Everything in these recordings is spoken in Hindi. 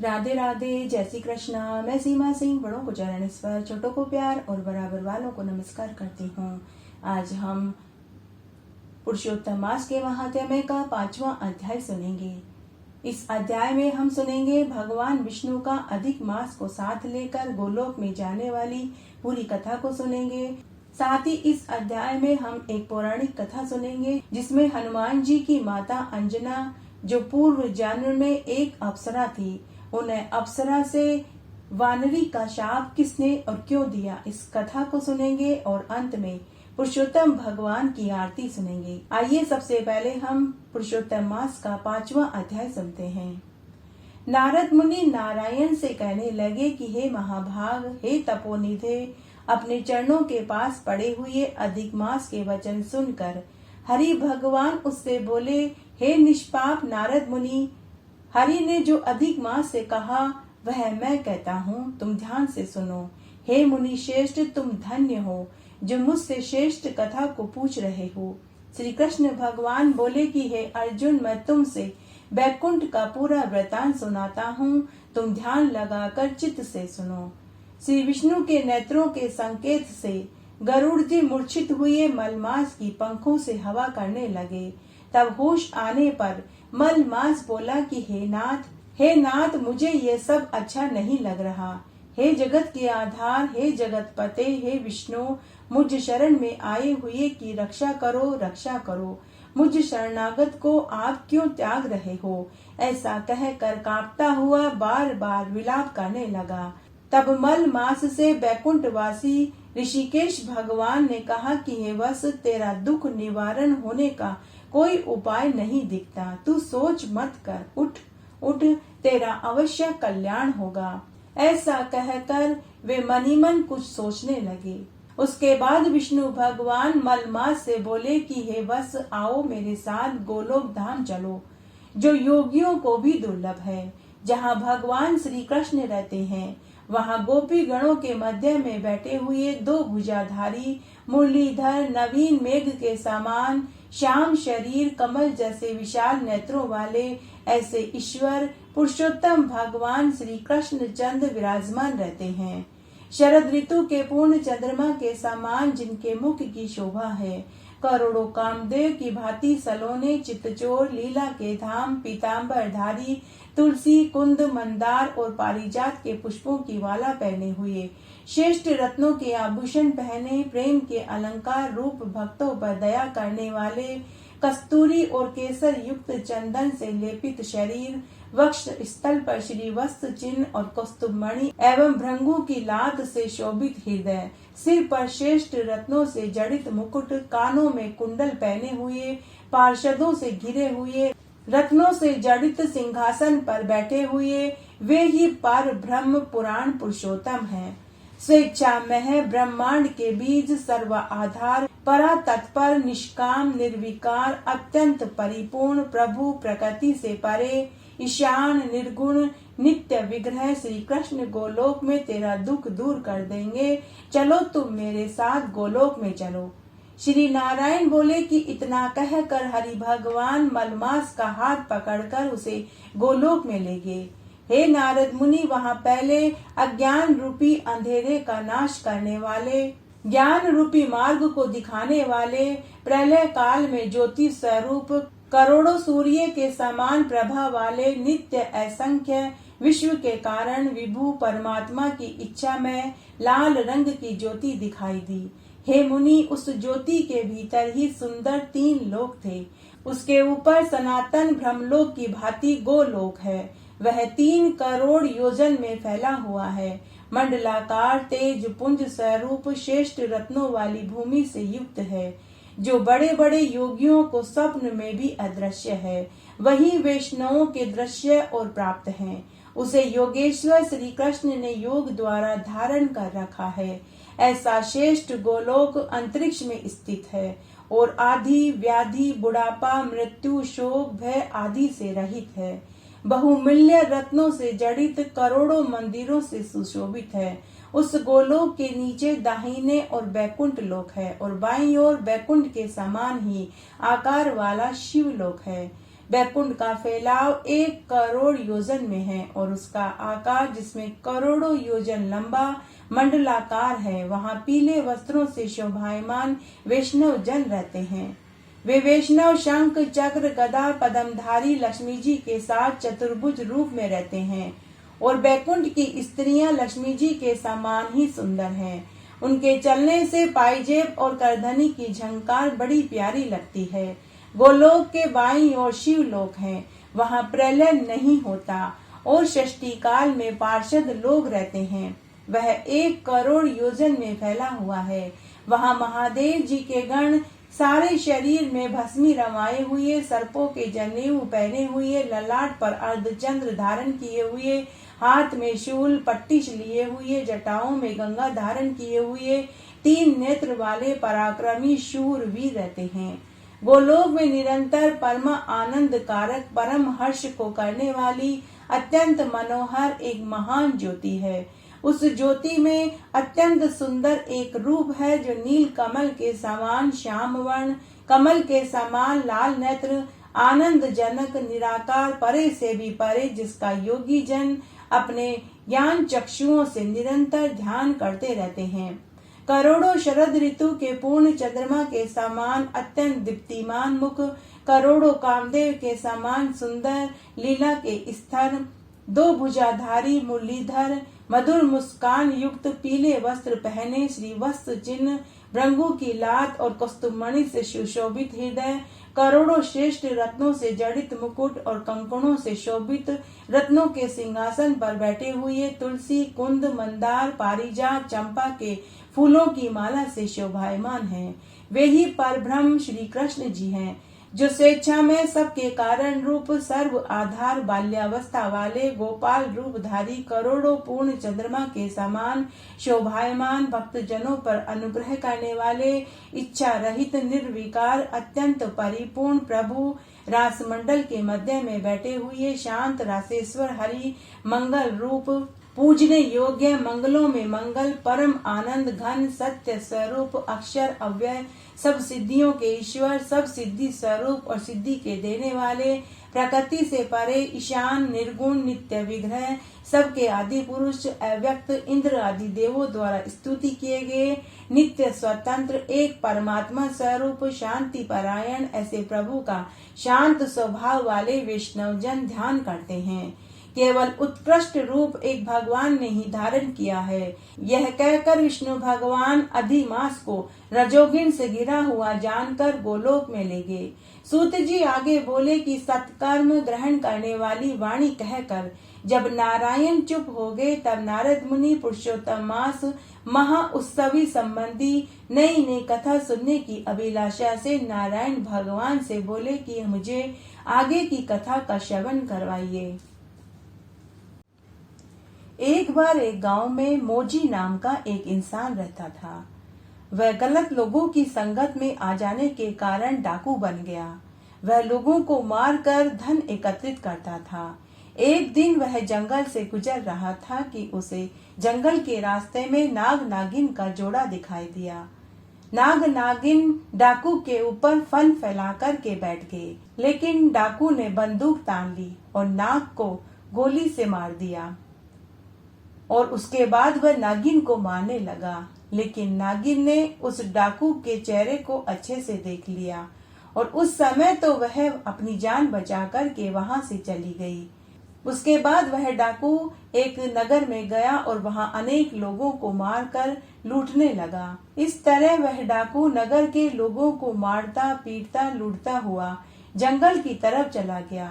राधे राधे, जय श्री कृष्णा। मैं सीमा सिंह बड़ों को चरण स्पर्श, छोटों को प्यार और बराबर वालों को नमस्कार करती हूँ। आज हम पुरुषोत्तम मास के महात्म्य का 5वां अध्याय सुनेंगे। इस अध्याय में हम सुनेंगे भगवान विष्णु का अधिक मास को साथ लेकर गोलोक में जाने वाली पूरी कथा को सुनेंगे। साथ ही इस अध्याय में हम एक पौराणिक कथा सुनेंगे जिसमें हनुमान जी की माता अंजना, जो पूर्व जन्म में एक अप्सरा थी, उन्हें अप्सरा से वानरी का शाप किसने और क्यों दिया, इस कथा को सुनेंगे और अंत में पुरुषोत्तम भगवान की आरती सुनेंगे। आइए सबसे पहले हम पुरुषोत्तम मास का 5वां अध्याय सुनते हैं। नारद मुनि नारायण से कहने लगे कि हे महाभाग, हे तपोनिधे, अपने चरणों के पास पड़े हुए अधिक मास के वचन सुनकर हरि भगवान उससे बोले, हे निष्पाप नारद मुनि, हरि ने जो अधिक मास से कहा वह मैं कहता हूँ, तुम ध्यान से सुनो। हे मुनि श्रेष्ठ, तुम धन्य हो जो मुझसे श्रेष्ठ कथा को पूछ रहे हो। श्री कृष्ण भगवान बोले कि हे अर्जुन, मैं तुमसे बैकुंठ का पूरा वृतांत सुनाता हूँ, तुम ध्यान लगाकर चित्त से सुनो। श्री विष्णु के नेत्रों के संकेत से गरुड़ जी मूर्छित हुए मलमास की पंखों से हवा करने लगे। तब होश आने पर मलमास बोला कि हे नाथ, मुझे ये सब अच्छा नहीं लग रहा। हे जगत के आधार, हे जगत पते, हे विष्णु, मुझ शरण में आए हुए की रक्षा करो, रक्षा करो। मुझ शरणागत को आप क्यों त्याग रहे हो? ऐसा कहकर कांपता हुआ बार बार विलाप करने लगा। तब मल मास से बैकुंठवासी ऋषिकेश भगवान ने कहा कि हे वत्स, तेरा दुख निवारण होने का कोई उपाय नहीं दिखता। तू सोच मत कर, उठ उठ, तेरा अवश्य कल्याण होगा। ऐसा कहकर वे मन ही मन कुछ सोचने लगे। उसके बाद विष्णु भगवान मलमास से बोले कि हे वत्स, आओ मेरे साथ गोलोक धाम चलो, जो योगियों को भी दुर्लभ है, जहाँ भगवान श्री कृष्ण रहते हैं। वहाँ गोपी गणों के मध्य में बैठे हुए दो भुजाधारी मुरलीधर, नवीन मेघ के समान श्याम शरीर, कमल जैसे विशाल नेत्रों वाले ऐसे ईश्वर पुरुषोत्तम भगवान श्री कृष्ण चंद्र विराजमान रहते हैं। शरद ऋतु के पूर्ण चंद्रमा के समान जिनके मुख की शोभा है। करोड़ों कामदेव की भांति सलोने, चित्तचोर, लीला के धाम, पीताम्बर धारी, तुलसी, कुंद, मंदार और पारिजात के पुष्पों की माला पहने हुए, श्रेष्ठ रत्नों के आभूषण पहने, प्रेम के अलंकार रूप भक्तों पर दया करने वाले, कस्तूरी और केसर युक्त चंदन से लेपित शरीर, वक्ष स्थल पर श्री वस्त्र चिन्ह और कौस्तुभ मणि एवं भृंगु की लात से शोभित हृदय, सिर पर श्रेष्ठ रत्नों से जड़ित मुकुट, कानों में कुंडल पहने हुए, पार्षदों से घिरे हुए, रत्नों से जड़ित सिंहासन पर बैठे हुए, वे ही पर ब्रह्म पुराण पुरुषोत्तम हैं। स्वेच्छा में ब्रह्मांड के बीज, सर्व आधार, परा तत्पर, निष्काम, निर्विकार, अत्यंत परिपूर्ण, प्रभु, प्रकृति से परे, ईशान, निर्गुण, नित्य विग्रह श्री कृष्ण गोलोक में तेरा दुख दूर कर देंगे। चलो तुम मेरे साथ गोलोक में चलो। श्री नारायण बोले कि इतना कहकर हरि भगवान मलमास का हाथ पकड़कर उसे गोलोक में ले गए। हे नारद मुनि, वहाँ पहले अज्ञान रूपी अंधेरे का नाश करने वाले, ज्ञान रूपी मार्ग को दिखाने वाले, प्रलय काल में ज्योति स्वरूप, करोड़ों सूर्य के समान प्रभा वाले, नित्य असंख्य, विश्व के कारण विभु परमात्मा की इच्छा में लाल रंग की ज्योति दिखाई दी। हे मुनि, उस ज्योति के भीतर ही सुंदर 3 लोक थे। उसके ऊपर सनातन ब्रह्मलोक की भांति गोलोक है। वह 3 करोड़ योजन में फैला हुआ है। मंडलाकार, तेज पुंज स्वरूप, श्रेष्ठ रत्नों वाली भूमि से युक्त है, जो बड़े बड़े योगियों को स्वप्न में भी अदृश्य है। वही वैष्णवों के दृश्य और प्राप्त हैं। उसे योगेश्वर श्री कृष्ण ने योग द्वारा धारण कर रखा है। ऐसा श्रेष्ठ गोलोक अंतरिक्ष में स्थित है और आदि व्याधि, बुढ़ापा, मृत्यु, शोक, भय आदि से रहित है। बहुमूल्य रत्नों से जड़ित करोड़ों मंदिरों से सुशोभित है। उस गोलोक के नीचे दाहिने और बैकुंठ लोक है और बाईं ओर बैकुंठ के समान ही आकार वाला शिवलोक है। बैकुंठ का फैलाव 1 करोड़ योजन में है और उसका आकार जिसमें करोड़ों योजन लंबा मंडलाकार है। वहाँ पीले वस्त्रों से शोभायमान वैष्णव जन रहते हैं। वे वैष्णव शंख चक्र गदा पद्मधारी लक्ष्मी जी के साथ चतुर्भुज रूप में रहते हैं और बैकुंठ की स्त्रियां लक्ष्मी जी के समान ही सुंदर हैं। उनके चलने से पायजेब और करधनी की झंकार बड़ी प्यारी लगती है। गोलोक के बाईं ओर शिवलोक है, वहाँ प्रलय नहीं होता और षष्ठी काल में पार्षद लोग रहते हैं। वह 1 करोड़ योजन में फैला हुआ है। वहाँ महादेव जी के गण सारे शरीर में भस्मी रमाए हुए, सर्पों के जनेऊ पहने हुए, ललाट पर अर्धचंद्र धारण किए हुए, हाथ में शूल पट्टिश लिए हुए, जटाओं में गंगा धारण किए हुए, 3 नेत्र वाले पराक्रमी शूरवीर रहते हैं। गोलोक में निरंतर परम आनंद कारक परम हर्ष को करने वाली अत्यंत मनोहर एक महान ज्योति है। उस ज्योति में अत्यंत सुंदर एक रूप है जो नील कमल के समान श्याम वर्ण, कमल के समान लाल नेत्र, आनंद जनक निराकार, परे से भी परे, जिसका योगी जन अपने ज्ञान चक्षुओं से निरंतर ध्यान करते रहते हैं। करोड़ों शरद ऋतु के पूर्ण चंद्रमा के समान अत्यंत दीप्तिमान मुख, करोड़ों कामदेव के समान सुंदर लीला के स्तर, 2 भुजाधारी मुरलीधर, मधुर मुस्कान युक्त पीले वस्त्र पहने, श्रीवत्स चिन्ह, भृंगु की लात और कस्तुमणि से सुशोभित हृदय, करोड़ों श्रेष्ठ रत्नों से जड़ित मुकुट और कंकणों से शोभित रत्नों के सिंहासन पर बैठे हुए, तुलसी कुंद मंदार पारिजात चंपा के फूलों की माला से शोभायमान है। वे ही परब्रह्म श्री कृष्ण जी हैं, जो स्वेच्छा में सबके कारण रूप सर्व आधार बाल्यावस्था वाले गोपाल रूपधारी, करोड़ों पूर्ण चंद्रमा के समान शोभायमान, भक्त जनों पर अनुग्रह करने वाले, इच्छा रहित निर्विकार अत्यंत परिपूर्ण प्रभु, रास मंडल के मध्य में बैठे हुए शांत रासेश्वर हरि, मंगल रूप, पूजने योग्य, मंगलों में मंगल, परम आनंद घन, सत्य स्वरूप, अक्षर अव्यय, सब सिद्धियों के ईश्वर, सब सिद्धि स्वरूप और सिद्धि के देने वाले, प्रकृति से परे, ईशान, निर्गुण, नित्य विग्रह, सबके आदि पुरुष, अव्यक्त, इंद्र आदि देवों द्वारा स्तुति किए गए, नित्य स्वतंत्र, एक परमात्मा स्वरूप, शांति परायण, ऐसे प्रभु का शांत स्वभाव वाले वैष्णव जन ध्यान करते हैं। केवल उत्कृष्ट रूप एक भगवान ने ही धारण किया है। यह कहकर विष्णु भगवान अधिमास को रजोगिन से गिरा हुआ जानकर गोलोक में ले गए। सूत जी आगे बोले कि सत्कर्म ग्रहण करने वाली वाणी कहकर जब नारायण चुप हो गए, तब नारद मुनि पुरुषोत्तम मास महा उत्सवी संबंधी नई नई कथा सुनने की अभिलाषा से नारायण भगवान से बोले कि मुझे आगे की कथा का श्रवण करवाइए। एक बार एक गांव में मोजी नाम का एक इंसान रहता था। वह गलत लोगों की संगत में आ जाने के कारण डाकू बन गया। वह लोगों को मारकर धन एकत्रित करता था। एक दिन वह जंगल से गुजर रहा था कि उसे जंगल के रास्ते में नाग नागिन का जोड़ा दिखाई दिया। नाग नागिन डाकू के ऊपर फन फैला कर के बैठ गए, लेकिन डाकू ने बंदूक तान ली और नाग को गोली से मार दिया और उसके बाद वह नागिन को मारने लगा। लेकिन नागिन ने उस डाकू के चेहरे को अच्छे से देख लिया और उस समय तो वह अपनी जान बचा कर के वहां से चली गई। उसके बाद वह डाकू एक नगर में गया और वहां अनेक लोगों को मारकर लूटने लगा। इस तरह वह डाकू नगर के लोगों को मारता पीटता लूटता हुआ जंगल की तरफ चला गया।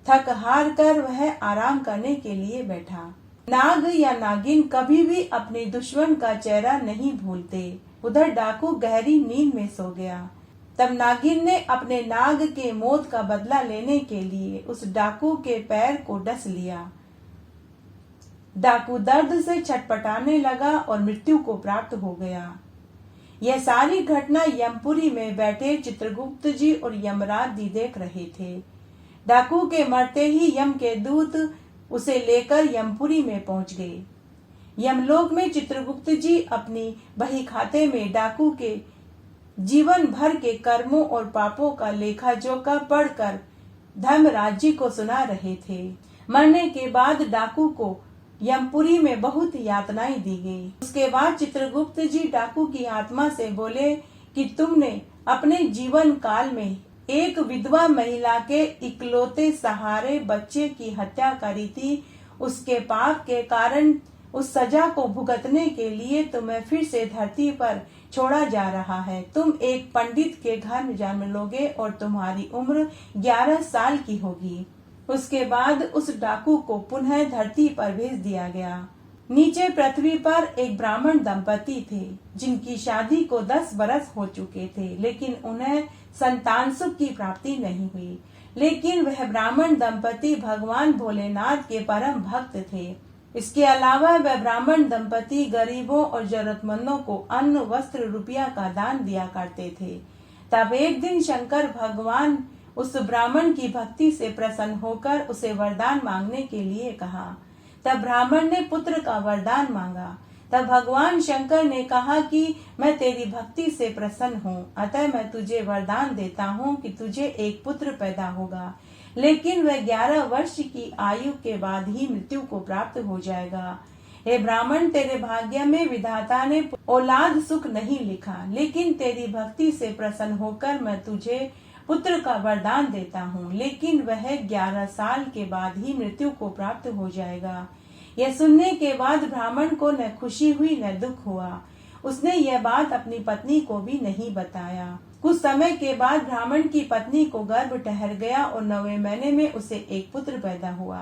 थक हार कर वह आराम करने के लिए बैठा। नाग या नागिन कभी भी अपने दुश्मन का चेहरा नहीं भूलते। उधर डाकू गहरी नींद में सो गया। तब नागिन ने अपने नाग के मौत का बदला लेने के लिए उस डाकू के पैर को डस लिया। डाकू दर्द से छटपटाने लगा और मृत्यु को प्राप्त हो गया। यह सारी घटना यमपुरी में बैठे चित्रगुप्त जी और यमराज जी देख रहे थे। डाकू के मरते ही यम के दूत उसे लेकर यमपुरी में पहुंच गए। यमलोक में चित्रगुप्त जी अपनी बही खाते में डाकू के जीवन भर के कर्मों और पापों का लेखा जोखा पढ़कर धर्मराज को सुना रहे थे। मरने के बाद डाकू को यमपुरी में बहुत यातनाएं दी गई। उसके बाद चित्रगुप्त जी डाकू की आत्मा से बोले कि तुमने अपने जीवन काल में एक विधवा महिला के इकलौते सहारे बच्चे की हत्या करी थी। उसके पाप के कारण उस सजा को भुगतने के लिए तुम्हें फिर से धरती पर छोड़ा जा रहा है। तुम एक पंडित के घर में जन्म लोगे और तुम्हारी उम्र 11 साल की होगी। उसके बाद उस डाकू को पुनः धरती पर भेज दिया गया। नीचे पृथ्वी पर एक ब्राह्मण दंपति थे जिनकी शादी को 10 बरस हो चुके थे, लेकिन उन्हें संतान सुख की प्राप्ति नहीं हुई। लेकिन वह ब्राह्मण दंपति भगवान भोलेनाथ के परम भक्त थे। इसके अलावा वह ब्राह्मण दंपति गरीबों और जरूरतमंदों को अन्न, वस्त्र, रुपया का दान दिया करते थे। तब एक दिन शंकर भगवान उस ब्राह्मण की भक्ति से प्रसन्न होकर उसे वरदान मांगने के लिए कहा। तब ब्राह्मण ने पुत्र का वरदान मांगा। तब भगवान शंकर ने कहा कि मैं तेरी भक्ति से प्रसन्न हूँ, अतः मैं तुझे वरदान देता हूँ कि तुझे एक पुत्र पैदा होगा, लेकिन वह 11 वर्ष की आयु के बाद ही मृत्यु को प्राप्त हो जाएगा। हे ब्राह्मण, तेरे भाग्य में विधाता ने औलाद सुख नहीं लिखा, लेकिन तेरी भक्ति से प्रसन्न होकर मैं तुझे पुत्र का वरदान देता हूँ, लेकिन वह 11 साल के बाद ही मृत्यु को प्राप्त हो जाएगा। यह सुनने के बाद ब्राह्मण को न खुशी हुई न दुख हुआ। उसने यह बात अपनी पत्नी को भी नहीं बताया। कुछ समय के बाद ब्राह्मण की पत्नी को गर्भ ठहर गया और 9वें महीने में उसे एक पुत्र पैदा हुआ।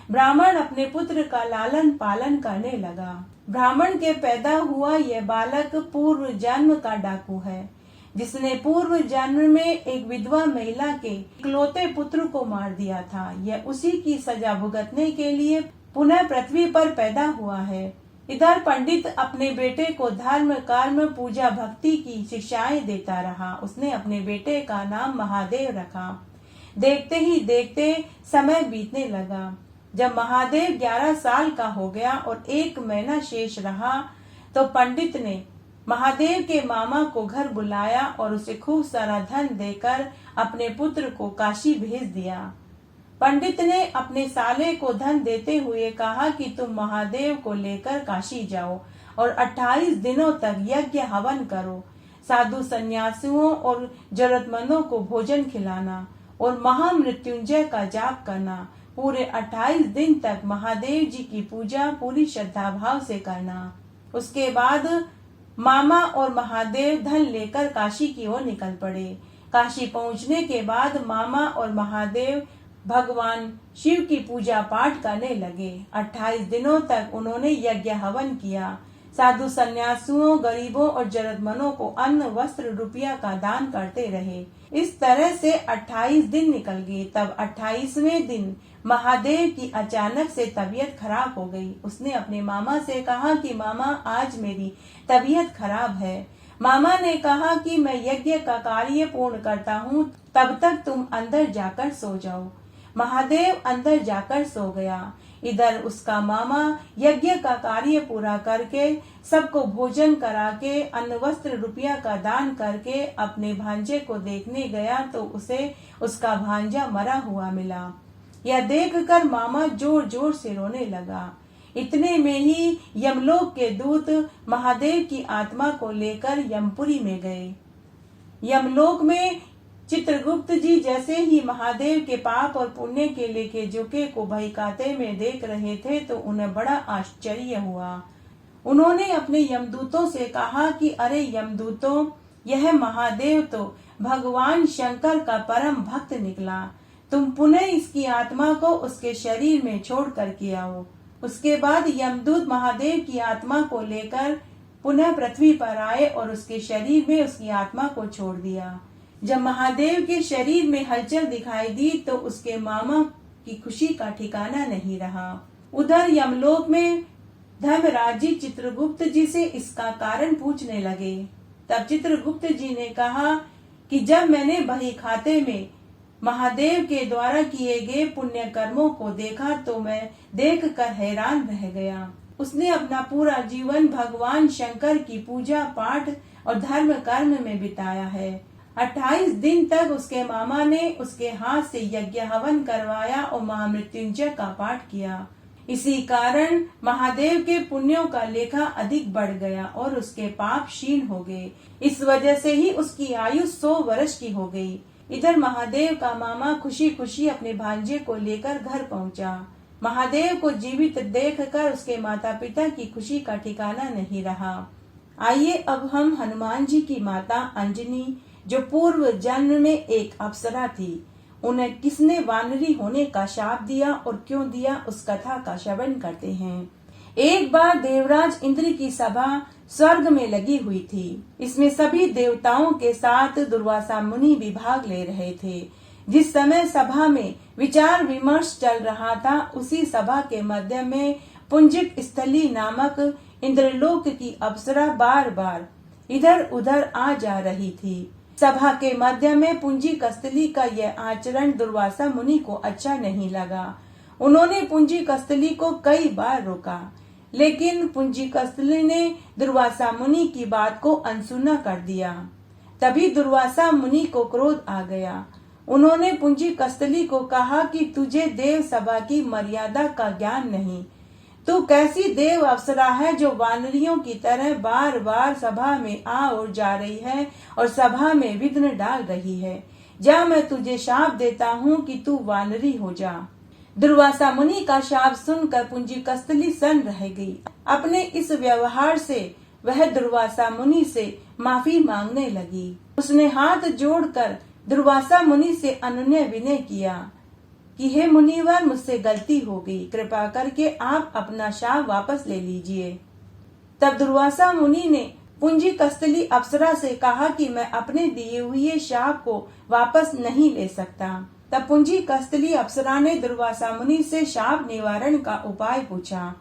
ब्राह्मण अपने पुत्र का लालन पालन करने लगा। ब्राह्मण के पैदा हुआ यह बालक पूर्व जन्म का डाकू है, जिसने पूर्व जन्म में एक विधवा महिला के इकलौते पुत्र को मार दिया था। यह उसी की सजा भुगतने के लिए पुनः पृथ्वी पर पैदा हुआ है। इधर पंडित अपने बेटे को धर्म, कर्म, पूजा, भक्ति की शिक्षाएं देता रहा। उसने अपने बेटे का नाम महादेव रखा। देखते ही देखते समय बीतने लगा। जब महादेव 11 साल का हो गया और 1 महीना शेष रहा, तो पंडित ने महादेव के मामा को घर बुलाया और उसे खूब सारा धन देकर अपने पुत्र को काशी भेज दिया। पंडित ने अपने साले को धन देते हुए कहा कि तुम महादेव को लेकर काशी जाओ और 28 दिनों तक यज्ञ हवन करो। साधु सन्यासियों और जरूरतमंदों को भोजन खिलाना और महामृत्युंजय का जाप करना। पूरे 28 दिन तक महादेव जी की पूजा पूरी श्रद्धा भाव से करना। उसके बाद मामा और महादेव धन लेकर काशी की ओर निकल पड़े। काशी पहुंचने के बाद मामा और महादेव भगवान शिव की पूजा पाठ करने लगे। 28 दिनों तक उन्होंने यज्ञ हवन किया। साधु सन्यासियों, गरीबों और जरूरतमंदों को अन्न, वस्त्र, रुपया का दान करते रहे। इस तरह से 28 दिन निकल गए। तब 28वें दिन महादेव की अचानक से तबीयत खराब हो गई। उसने अपने मामा से कहा कि मामा, आज मेरी तबीयत खराब है। मामा ने कहा कि मैं यज्ञ का कार्य पूर्ण करता हूँ, तब तक तुम अंदर जाकर सो जाओ। महादेव अंदर जाकर सो गया। इधर उसका मामा यज्ञ का कार्य पूरा करके सबको भोजन करा के अन्न, वस्त्र, रुपया का दान करके अपने भांजे को देखने गया तो उसे उसका भांजा मरा हुआ मिला। यह देखकर मामा जोर जोर से रोने लगा। इतने में ही यमलोक के दूत महादेव की आत्मा को लेकर यमपुरी में गए। यमलोक में चित्रगुप्त जी जैसे ही महादेव के पाप और पुण्य के लेखे जोखे को बहीखाते में देख रहे थे तो उन्हें बड़ा आश्चर्य हुआ। उन्होंने अपने यमदूतों से कहा कि अरे यमदूतों, यह महादेव तो भगवान शंकर का परम भक्त निकला। तुम पुनः इसकी आत्मा को उसके शरीर में छोड़ करके आओ। उसके बाद यमदूत महादेव की आत्मा को लेकर पुनः पृथ्वी पर आए और उसके शरीर में उसकी आत्मा को छोड़ दिया। जब महादेव के शरीर में हलचल दिखाई दी तो उसके मामा की खुशी का ठिकाना नहीं रहा। उधर यमलोक में धर्मराज जी चित्रगुप्त जी से इसका कारण पूछने लगे। तब चित्रगुप्त जी ने कहा कि जब मैंने बही खाते में महादेव के द्वारा किए गए पुण्य कर्मों को देखा तो मैं देखकर हैरान रह गया। उसने अपना पूरा जीवन भगवान शंकर की पूजा पाठ और धर्म कर्म में बिताया है। 28 दिन तक उसके मामा ने उसके हाथ से यज्ञ हवन करवाया और महामृत्युंजय का पाठ किया। इसी कारण महादेव के पुण्यों का लेखा अधिक बढ़ गया और उसके पाप क्षीण हो गए। इस वजह से ही उसकी आयु 100 वर्ष की हो गई। इधर महादेव का मामा खुशी खुशी अपने भांजे को लेकर घर पहुंचा। महादेव को जीवित देखकर उसके माता पिता की खुशी का ठिकाना नहीं रहा। आइए अब हम हनुमान जी की माता अंजनी, जो पूर्व जन्म में एक अप्सरा थी, उन्हें किसने वानरी होने का शाप दिया और क्यों दिया, उस कथा का श्रवण करते हैं। एक बार देवराज इंद्र की सभा स्वर्ग में लगी हुई थी। इसमें सभी देवताओं के साथ दुर्वासा मुनि भी भाग ले रहे थे। जिस समय सभा में विचार विमर्श चल रहा था, उसी सभा के मध्य में पुंजिक स्थली नामक इंद्रलोक की अप्सरा बार बार इधर उधर आ जा रही थी। सभा के मध्य में पुंजी कस्थली का यह आचरण दुर्वासा मुनि को अच्छा नहीं लगा। उन्होंने पुंजी कस्थली को कई बार रोका, लेकिन पुंजी कस्थली ने दुर्वासा मुनि की बात को अनसुना कर दिया। तभी दुर्वासा मुनि को क्रोध आ गया। उन्होंने पुंजी कस्थली को कहा कि तुझे देव सभा की मर्यादा का ज्ञान नहीं। तू कैसी देव अप्सरा है जो वानरियों की तरह बार बार सभा में आ और जा रही है और सभा में विघ्न डाल रही है। जा, मैं तुझे शाप देता हूँ कि तू वानरी हो जा। दुर्वासा मुनि का शाप सुनकर पुंजी कस्थली सन्न रह गई। अपने इस व्यवहार से वह दुर्वासा मुनि से माफी मांगने लगी। उसने हाथ जोड़कर दुर्वासा मुनि से अनुनय विनय किया कि हे मुनिवर, मुझसे गलती हो गई, कृपा करके आप अपना शाप वापस ले लीजिए। तब दुर्वासा मुनि ने पुंजी कस्थली अप्सरा से कहा कि मैं अपने दिए हुए शाप को वापस नहीं ले सकता। तब पुंजी कस्थली अप्सरा ने दुर्वासा मुनि से शाप निवारण का उपाय पूछा।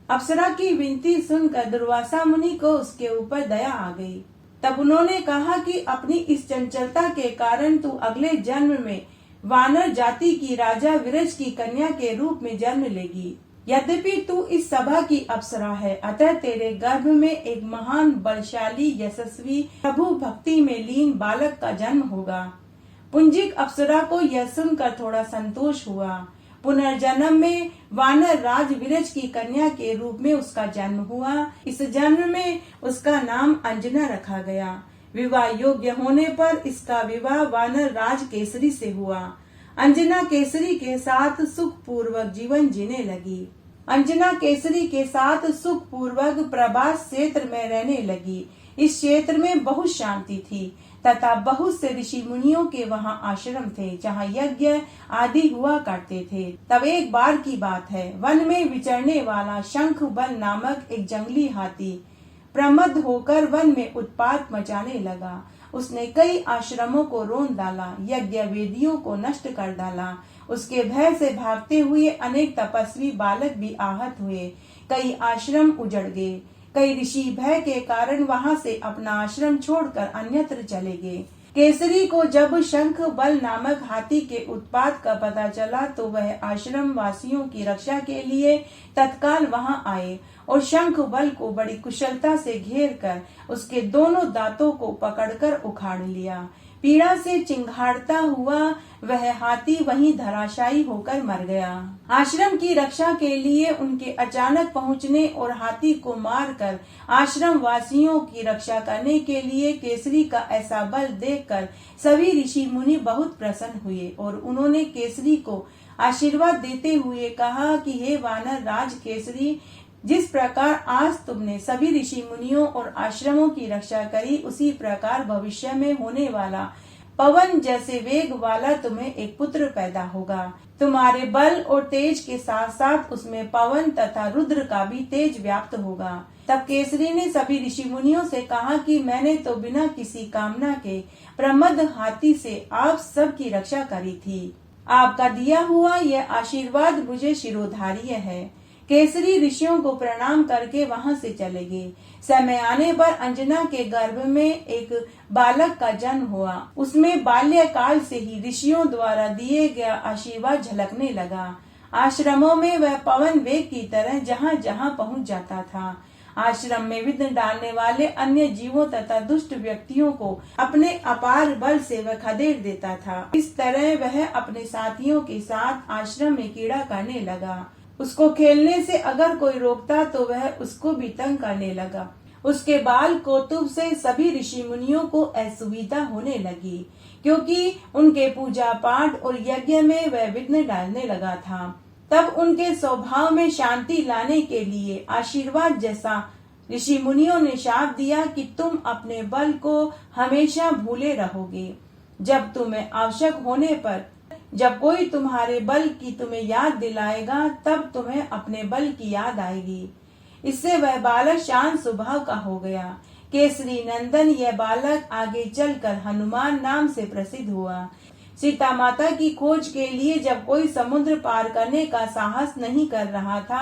अप्सरा की विनती सुनकर दुर्वासा मुनि को उसके ऊपर दया आ गई। तब उन्होंने कहा कि अपनी इस चंचलता के कारण तू अगले जन्म में वानर जाति की राजा विरज की कन्या के रूप में जन्म लेगी। यद्यपि तू इस सभा की अप्सरा है, अतः तेरे गर्भ में एक महान बलशाली यशस्वी प्रभु भक्ति में लीन बालक का जन्म होगा। पुंजिक अप्सरा को यह सुनकर थोड़ा संतोष हुआ। पुनर्जन्म में वानर राज विरज की कन्या के रूप में उसका जन्म हुआ। इस जन्म में उसका नाम अंजना रखा गया। विवाह योग्य होने पर इसका विवाह वानर राज केसरी से हुआ। अंजना केसरी के साथ सुख पूर्वक जीवन जीने लगी। अंजना केसरी के साथ सुख पूर्वक प्रभास क्षेत्र में रहने लगी। इस क्षेत्र में बहुत शांति थी तथा बहुत से ऋषि मुनियों के वहाँ आश्रम थे, जहाँ यज्ञ आदि हुआ करते थे। तब एक बार की बात है, वन में विचरने वाला शंख बल नामक एक जंगली हाथी प्रमद होकर वन में उत्पात मचाने लगा। उसने कई आश्रमों को रोन डाला, यज्ञ वेदियों को नष्ट कर डाला। उसके भय से भागते हुए अनेक तपस्वी बालक भी आहत हुए। कई आश्रम उजड़ गए। कई ऋषि भय के कारण वहां से अपना आश्रम छोड़कर अन्यत्र चले गए। केसरी को जब शंख बल नामक हाथी के उत्पात का पता चला तो वह आश्रम वासियों की रक्षा के लिए तत्काल वहां आए और शंख बल को बड़ी कुशलता से घेर कर उसके दोनों दांतों को पकड़कर उखाड़ लिया। पीड़ा से चिंघाड़ता हुआ वह हाथी वहीं धराशायी होकर मर गया। आश्रम की रक्षा के लिए उनके अचानक पहुंचने और हाथी को मारकर आश्रम वासियों की रक्षा करने के लिए केसरी का ऐसा बल देखकर सभी ऋषि मुनि बहुत प्रसन्न हुए और उन्होंने केसरी को आशीर्वाद देते हुए कहा कि हे वानर राज केसरी, जिस प्रकार आज तुमने सभी ऋषि मुनियों और आश्रमों की रक्षा करी, उसी प्रकार भविष्य में होने वाला पवन जैसे वेग वाला तुम्हें एक पुत्र पैदा होगा। तुम्हारे बल और तेज के साथ साथ उसमें पवन तथा रुद्र का भी तेज व्याप्त होगा। तब केसरी ने सभी ऋषि मुनियों से कहा कि मैंने तो बिना किसी कामना के प्रमद हाथी से आप सब की रक्षा करी थी। आपका दिया हुआ यह आशीर्वाद मुझे शिरोधार्य है। केसरी ऋषियों को प्रणाम करके वहां से चले गए। समय आने पर अंजना के गर्भ में एक बालक का जन्म हुआ। उसमें बाल्यकाल से ही ऋषियों द्वारा दिए गया आशीर्वाद झलकने लगा। आश्रमों में वह पवन वेग की तरह जहाँ जहाँ पहुँच जाता था। आश्रम में विघ्न डालने वाले अन्य जीवों तथा दुष्ट व्यक्तियों को अपने अपार बल से वह खदेड़ देता था। इस तरह वह अपने साथियों के साथ आश्रम में कीड़ा करने लगा। उसको खेलने से अगर कोई रोकता तो वह उसको भी तंग करने लगा। उसके बाल कौतुक से सभी ऋषि मुनियों को असुविधा होने लगी, क्योंकि उनके पूजा पाठ और यज्ञ में वह विघ्न डालने लगा था। तब उनके स्वभाव में शांति लाने के लिए आशीर्वाद जैसा ऋषि मुनियों ने शाप दिया कि तुम अपने बल को हमेशा भूले रहोगे। जब तुम्हें आवश्यक होने पर जब कोई तुम्हारे बल की तुम्हें याद दिलाएगा, तब तुम्हें अपने बल की याद आएगी। इससे वह बालक शांत स्वभाव का हो गया। केसरी नंदन यह बालक आगे चलकर हनुमान नाम से प्रसिद्ध हुआ। सीता माता की खोज के लिए जब कोई समुद्र पार करने का साहस नहीं कर रहा था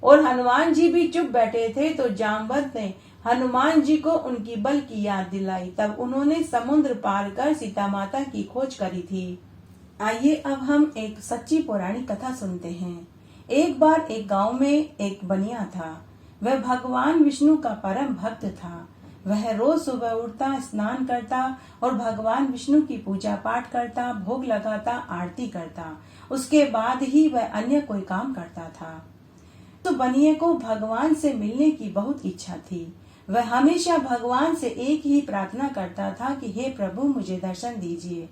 और हनुमान जी भी चुप बैठे थे, तो जामवंत ने हनुमान जी को उनकी बल की याद दिलाई। तब उन्होंने समुद्र पार कर सीता माता की खोज करी थी। आइए अब हम एक सच्ची पौराणिक कथा सुनते हैं। एक बार एक गांव में एक बनिया था। वह भगवान विष्णु का परम भक्त था। वह रोज सुबह उठता, स्नान करता और भगवान विष्णु की पूजा पाठ करता, भोग लगाता, आरती करता। उसके बाद ही वह अन्य कोई काम करता था। तो बनिए को भगवान से मिलने की बहुत इच्छा थी। वह हमेशा भगवान से एक ही प्रार्थना करता था कि हे प्रभु, मुझे दर्शन दीजिए।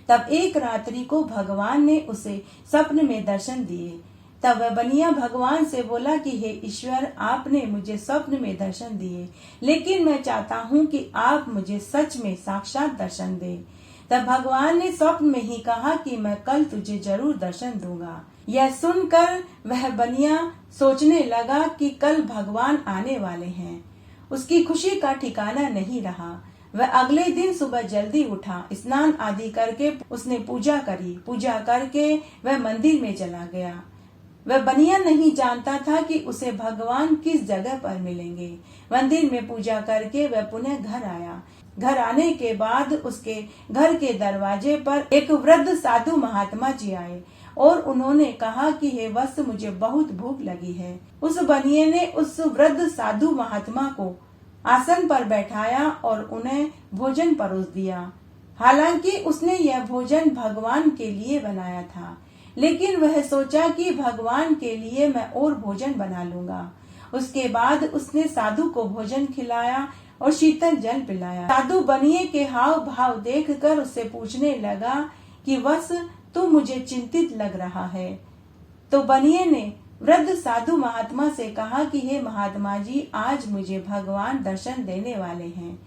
तब एक रात्रि को भगवान ने उसे स्वप्न में दर्शन दिए। तब वह बनिया भगवान से बोला कि हे ईश्वर, आपने मुझे स्वप्न में दर्शन दिए, लेकिन मैं चाहता हूँ कि आप मुझे सच में साक्षात दर्शन दें। तब भगवान ने स्वप्न में ही कहा कि मैं कल तुझे जरूर दर्शन दूंगा। यह सुनकर वह बनिया सोचने लगा कि कल भगवान आने वाले हैं। उसकी खुशी का ठिकाना नहीं रहा। वह अगले दिन सुबह जल्दी उठा, स्नान आदि करके उसने पूजा करी। पूजा करके वह मंदिर में चला गया। वह बनिया नहीं जानता था कि उसे भगवान किस जगह पर मिलेंगे। मंदिर में पूजा करके वह पुनः घर आया। घर आने के बाद उसके घर के दरवाजे पर एक वृद्ध साधु महात्मा जी आए और उन्होंने कहा कि हे वत्स, मुझे बहुत भूख लगी है। उस बनिए ने उस वृद्ध साधु महात्मा को आसन पर बैठाया और उन्हें भोजन परोस दिया। हालांकि उसने यह भोजन भगवान के लिए बनाया था, लेकिन वह सोचा कि भगवान के लिए मैं और भोजन बना लूंगा। उसके बाद उसने साधु को भोजन खिलाया और शीतल जल पिलाया। साधु बनिए के हाव भाव देखकर उससे पूछने लगा कि वत्स, तू मुझे चिंतित लग रहा है। तो बनिए ने वृद्ध साधु महात्मा से कहा कि हे महात्मा जी, आज मुझे भगवान दर्शन देने वाले हैं।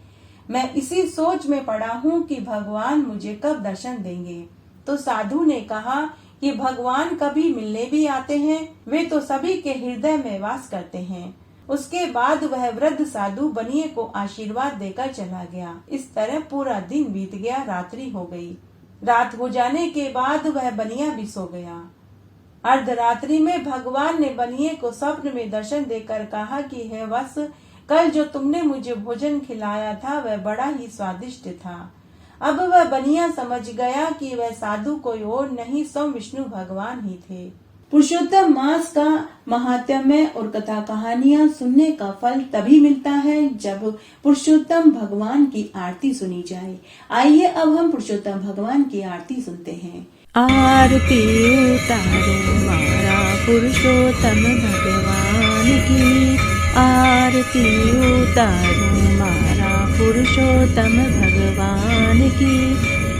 मैं इसी सोच में पड़ा हूँ कि भगवान मुझे कब दर्शन देंगे। तो साधु ने कहा कि भगवान कभी मिलने भी आते हैं, वे तो सभी के हृदय में वास करते हैं। उसके बाद वह वृद्ध साधु बनिए को आशीर्वाद देकर चला गया। इस तरह पूरा दिन बीत गया, रात्रि हो गई। रात हो जाने के बाद वह बनिया भी सो गया। अर्धरात्रि में भगवान ने बनिए को स्वप्न में दर्शन देकर कहा कि हे वत्स, कल जो तुमने मुझे भोजन खिलाया था वह बड़ा ही स्वादिष्ट था। अब वह बनिया समझ गया कि वह साधु कोई और नहीं, स्वयं विष्णु भगवान ही थे। पुरुषोत्तम मास का महात्म्य और कथा कहानियां सुनने का फल तभी मिलता है जब पुरुषोत्तम भगवान की आरती सुनी जाए। आइए अब हम पुरुषोत्तम भगवान की आरती सुनते हैं। आरती उतारो मारा पुरुषोत्तम भगवान की, आरती उतारो मारा पुरुषोत्तम भगवान की।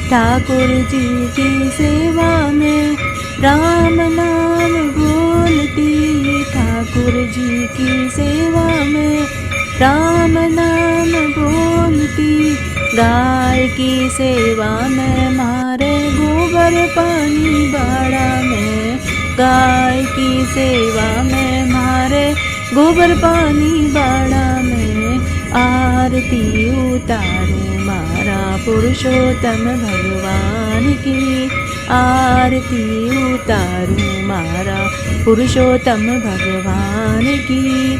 ठाकुर जी की सेवा में राम नाम बोलती, ठाकुर जी की सेवा में राम नाम बोलती। गाय की सेवा में मारे गोबर पानी बाड़ा में, गाय की सेवा में मारे गोबर पानी बाड़ा में। आरती उतारो मारा पुरुषोत्तम भगवान की, आरती उतारो मारा पुरुषोत्तम भगवान की।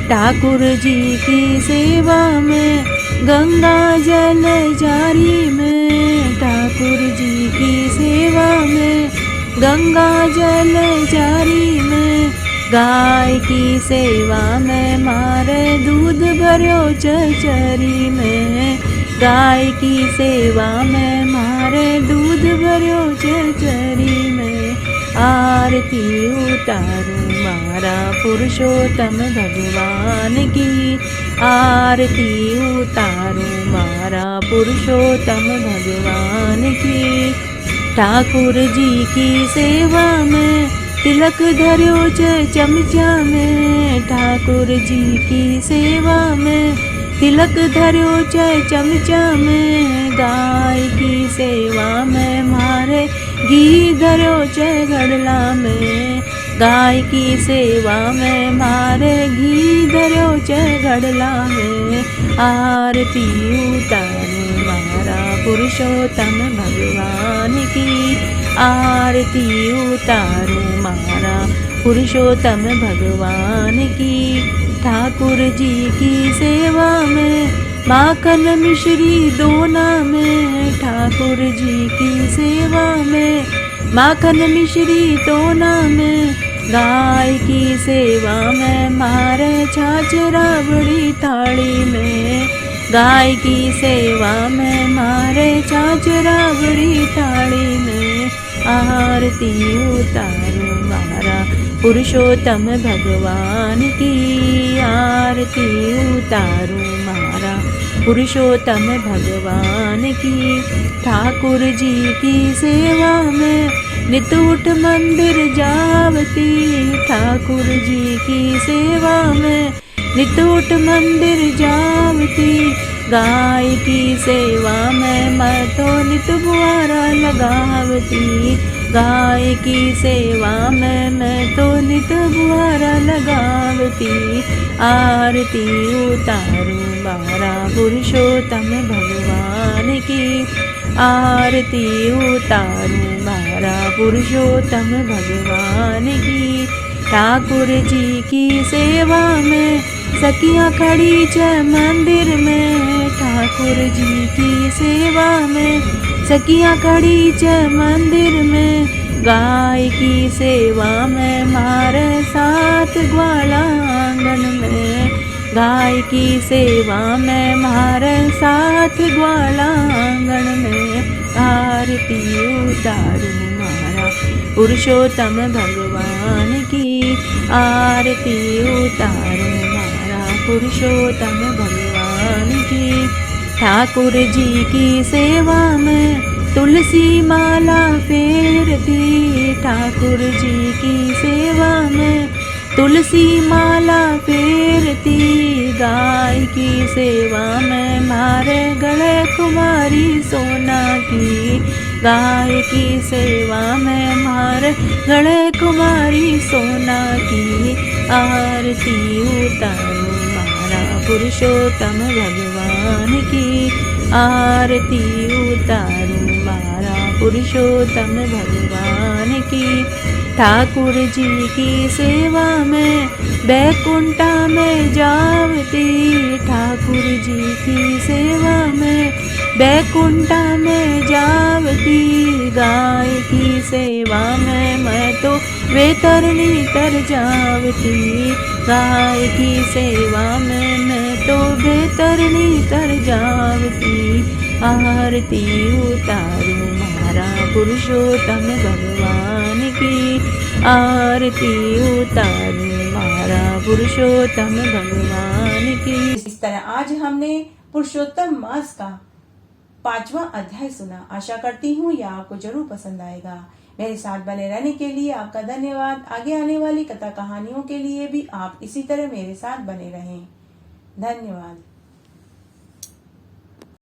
ठाकुर जी की सेवा में गंगा जल जारी में, ठाकुर जी की सेवा में गंगा जल जारी में। गाय की सेवा में मारे दूध भर्यो चचरी में। गाय की सेवा में मारे दूध भर्यो चचरी में। आरती उतारूं मारा पुरुषोत्तम भगवान की। आरती उतारूं मारा पुरुषोत्तम भगवान की। ठाकुर जी की सेवा में तिलक धर्यो चमचा में। ठाकुर जी की सेवा में तिलक धर्यो चमचा में। गाय की सेवा में मारे घी धर्यो घड़ला में। गाय की सेवा में मारे घी धर्यो घड़ला में। आरती उतारूं मारा पुरुषोत्तम भगवान की। आरती उतारूं मारा पुरुषोत्तम भगवान की। ठाकुर जी की सेवा में माखन मिश्री दोना में। ठाकुर जी की सेवा में माखन मिश्री दोना में। गाय की सेवा में मारे छाछ राबड़ी थाली में। गाय की सेवा में मारे छाछ राबड़ी थाली में। आरती उतारूं मारा पुरुषोत्तम भगवान की। आरती उतारूं मारा पुरुषोत्तम भगवान की। ठाकुर जी की सेवा में नित उठ मंदिर जावती। ठाकुर जी की सेवा में नित उठ मंदिर जावती। गाय की सेवा में मैं तो नित बुआरा लगावती। गाय की सेवा में मैं तो नित बुआरा लगावती। आरती उतारूं मारा पुरुषोत्तम भगवान की। आरती उतारूं मारा पुरुषोत्तम भगवान की। ठाकुर जी की सेवा में सखियाँ खड़ी मंदिर में। ठाकुर जी की सेवा में सखियाँ खड़ी मंदिर में। गाय की सेवा में मारे साथ ग्वाला आंगन में। गाय की सेवा में मारे साथ ग्वाला आंगन में। आरती उतारूं मारा पुरुषोत्तम भगवान की। आरती उतारूं मारा पुरुषोत्तम भगवान की। ठाकुर जी की सेवा में तुलसी माला फेरती। ठाकुर जी की सेवा में तुलसी माला फेरती। गाय की सेवा में मारे गले कुमारी सोना की। गाय की सेवा में मारे गले कुमारी सोना की। आरती उतारूं मारा पुरुषोत्तम भगवान की। आरती उतारूं मारा पुरुषोत्तम भगवान की। ठाकुर जी की सेवा में बैकुंठा में जावती। ठाकुर जी की सेवा में बैकुंठा में जावती। गाय की सेवा में मैं तो वेतरणी तर जावती। गाय की सेवा में मैं तो वेतरणी तर जावती। आरती उतारूं मारा पुरुषोत्तम भगवान की। आरती उतारूं मारा पुरुषोत्तम भगवान की। इस तरह आज हमने पुरुषोत्तम मास का 5वां अध्याय सुना। आशा करती हूँ यह आपको जरूर पसंद आएगा। मेरे साथ बने रहने के लिए आपका धन्यवाद। आगे आने वाली कथा कहानियों के लिए भी आप इसी तरह मेरे साथ बने रहें। धन्यवाद।